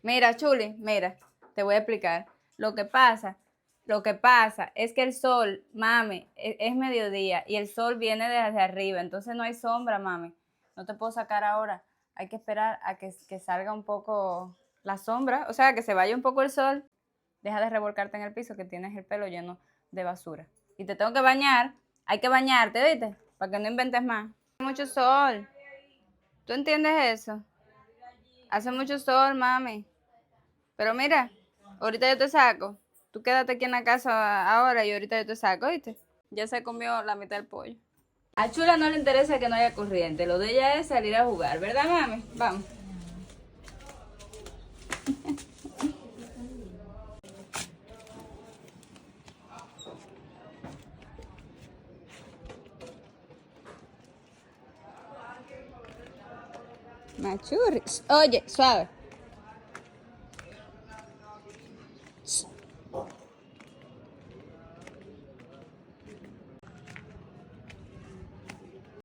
Mira, Chuli, mira, te voy a explicar. Lo que pasa es que el sol, mami, es mediodía y el sol viene desde arriba, entonces no hay sombra, mami. No te puedo sacar ahora. Hay que esperar a que salga un poco la sombra, o sea, que se vaya un poco el sol. Deja de revolcarte en el piso que tienes el pelo lleno de basura. Y te tengo que bañar. Hay que bañarte, ¿viste? Para que no inventes más. Hace mucho sol. ¿Tú entiendes eso? Hace mucho sol, mami. Pero mira, ahorita yo te saco. Tú quédate aquí en la casa ahora y ahorita yo te saco, ¿viste? Ya se comió la mitad del pollo. A Chula no le interesa que no haya corriente. Lo de ella es salir a jugar, ¿verdad, mami? Vamos. Machurris. Oye, suave.